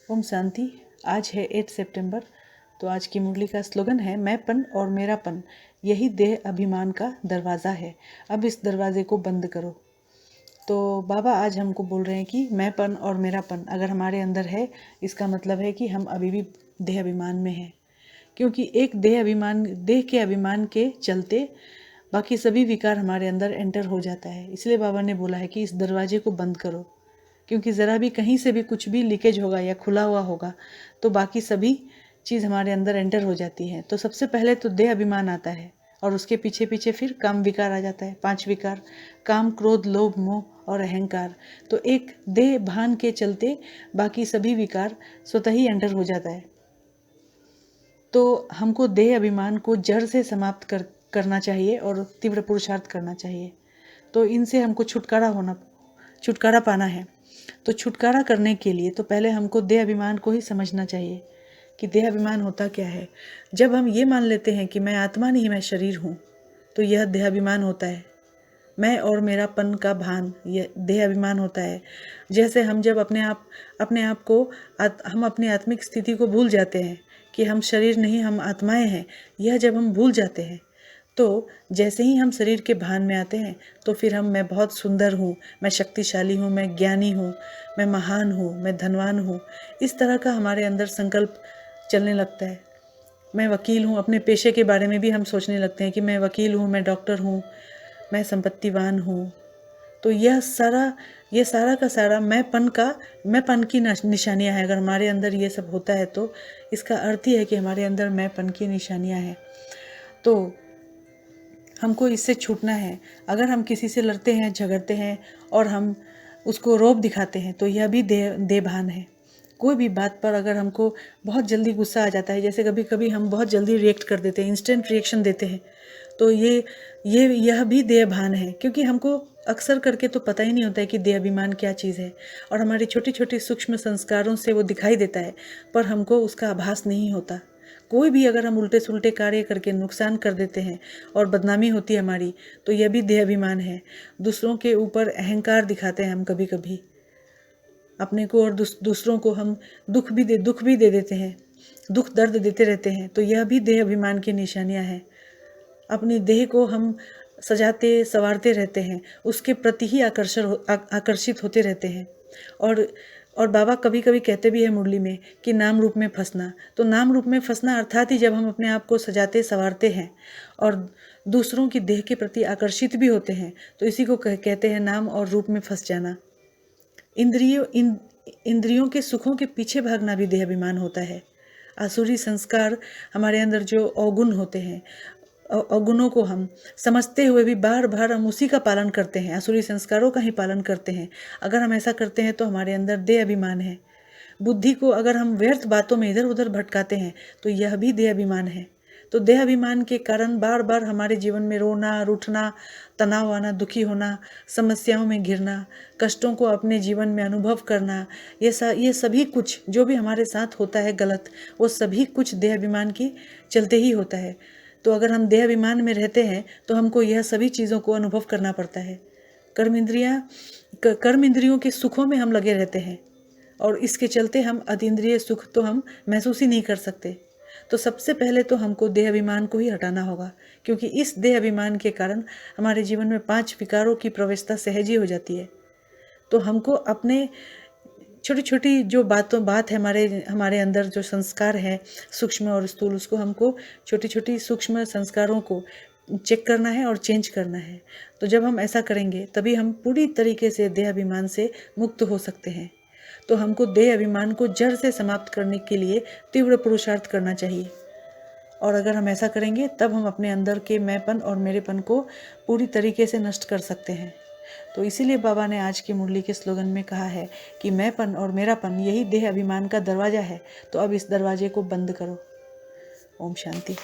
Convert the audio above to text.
ओम शांति। आज है 8 सितंबर। तो आज की मुरली का स्लोगन है, मैंपन और मेरापन यही देह अभिमान का दरवाज़ा है, अब इस दरवाजे को बंद करो। तो बाबा आज हमको बोल रहे हैं कि मैंपन और मेरापन अगर हमारे अंदर है, इसका मतलब है कि हम अभी भी देह अभिमान में हैं। क्योंकि एक देह के अभिमान के चलते बाकी सभी विकार हमारे अंदर एंटर हो जाता है। इसलिए बाबा ने बोला है कि इस दरवाजे को बंद करो, क्योंकि ज़रा भी कहीं से भी कुछ भी लीकेज होगा या खुला हुआ होगा तो बाकी सभी चीज़ हमारे अंदर एंटर हो जाती है। तो सबसे पहले तो देह अभिमान आता है और उसके पीछे पीछे फिर काम विकार आ जाता है। 5 विकार, काम, क्रोध, लोभ, मोह और अहंकार। तो एक देह भान के चलते बाकी सभी विकार स्वतः ही एंटर हो जाता है। तो हमको देह अभिमान को जड़ से समाप्त करना चाहिए और तीव्र पुरुषार्थ करना चाहिए। तो इनसे हमको छुटकारा पाना है। तो छुटकारा करने के लिए तो पहले हमको देह अभिमान को ही समझना चाहिए कि देह अभिमान होता क्या है। जब हम ये मान लेते हैं कि मैं आत्मा नहीं, मैं शरीर हूँ, तो यह देह अभिमान होता है। मैं और मेरापन का भान यह देह अभिमान होता है। जैसे हम जब अपने आप को हम अपनी आत्मिक स्थिति को भूल जाते हैं कि हम शरीर नहीं, हम आत्माएं हैं, यह जब हम भूल जाते हैं तो जैसे ही हम शरीर के भान में आते हैं तो फिर मैं बहुत सुंदर हूँ, मैं शक्तिशाली हूँ, मैं ज्ञानी हूँ, मैं महान हूँ, मैं धनवान हूँ, इस तरह का हमारे अंदर संकल्प चलने लगता है। मैं वकील हूँ, अपने पेशे के बारे में भी हम सोचने लगते हैं कि मैं वकील हूँ, मैं डॉक्टर हूँ, मैं संपत्तिवान हूँ। तो यह सारा का सारा मैंपन की निशानियाँ हैं। अगर हमारे अंदर ये सब होता है तो इसका अर्थ ही है कि हमारे अंदर मैंपन की निशानियाँ हैं। तो हमको इससे छूटना है। अगर हम किसी से लड़ते हैं, झगड़ते हैं और हम उसको रौब दिखाते हैं तो यह भी देह भान है। कोई भी बात पर अगर हमको बहुत जल्दी गुस्सा आ जाता है, जैसे कभी कभी हम बहुत जल्दी रिएक्ट कर देते हैं, इंस्टेंट रिएक्शन देते हैं, तो यह भी देह भान है। क्योंकि हमको अक्सर करके तो पता ही नहीं होता है कि देह अभिमान क्या चीज़ है, और हमारी छोटी छोटी सूक्ष्म संस्कारों से वो दिखाई देता है पर हमको उसका आभास नहीं होता। कोई भी अगर हम उल्टे सुलटे कार्य करके नुकसान कर देते हैं और बदनामी होती है हमारी, तो यह भी देह अभिमान है। दूसरों के ऊपर अहंकार दिखाते हैं हम कभी कभी अपने को, और दूसरों को हम दुख भी दे देते हैं, दुख दर्द देते रहते हैं, तो यह भी देह अभिमान की निशानियां हैं। अपनी देह को हम सजाते संवारते रहते हैं, उसके प्रति ही आकर्षित होते रहते हैं। और बाबा कभी कभी कहते भी है मुरली में कि नाम रूप में फंसना। तो नाम रूप में फंसना अर्थात ही जब हम अपने आप को सजाते संवारते हैं और दूसरों की देह के प्रति आकर्षित भी होते हैं, तो इसी को कहते हैं नाम और रूप में फंस जाना। इंद्रियों के सुखों के पीछे भागना भी देह अभिमान होता है। आसुरी संस्कार हमारे अंदर जो अवगुण होते हैं, अवगुणों को हम समझते हुए भी बार बार हम उसी का पालन करते हैं, आसुरी संस्कारों का ही पालन करते हैं। अगर हम ऐसा करते हैं तो हमारे अंदर देह अभिमान है। बुद्धि को अगर हम व्यर्थ बातों में इधर उधर भटकाते हैं तो यह भी देह अभिमान है। तो देह अभिमान के कारण बार बार हमारे जीवन में रोना, रूठना, तनाव आना, दुखी होना, समस्याओं में घिरना, कष्टों को अपने जीवन में अनुभव करना, ये सभी कुछ जो भी हमारे साथ होता है गलत, वो सभी कुछ देह अभिमान के चलते ही होता है। तो अगर हम देह अभिमान में रहते हैं तो हमको यह सभी चीज़ों को अनुभव करना पड़ता है। कर्म इंद्रियों के सुखों में हम लगे रहते हैं और इसके चलते हम अतीन्द्रिय सुख तो हम महसूस ही नहीं कर सकते। तो सबसे पहले तो हमको देह अभिमान को ही हटाना होगा, क्योंकि इस देह अभिमान के कारण हमारे जीवन में 5 विकारों की प्रवेशता सहज ही हो जाती है। तो हमको अपने छोटी छोटी जो बात है, हमारे अंदर जो संस्कार है सूक्ष्म और स्थूल, उसको हमको छोटी छोटी सूक्ष्म संस्कारों को चेक करना है और चेंज करना है। तो जब हम ऐसा करेंगे तभी हम पूरी तरीके से देह अभिमान से मुक्त हो सकते हैं। तो हमको देह अभिमान को जड़ से समाप्त करने के लिए तीव्र पुरुषार्थ करना चाहिए, और अगर हम ऐसा करेंगे तब हम अपने अंदर के मैंपन और मेरेपन को पूरी तरीके से नष्ट कर सकते हैं। तो इसीलिए बाबा ने आज की मुरली के स्लोगन में कहा है कि मैंपन और मेरापन यही देह अभिमान का दरवाज़ा है, तो अब इस दरवाजे को बंद करो। ओम शांति।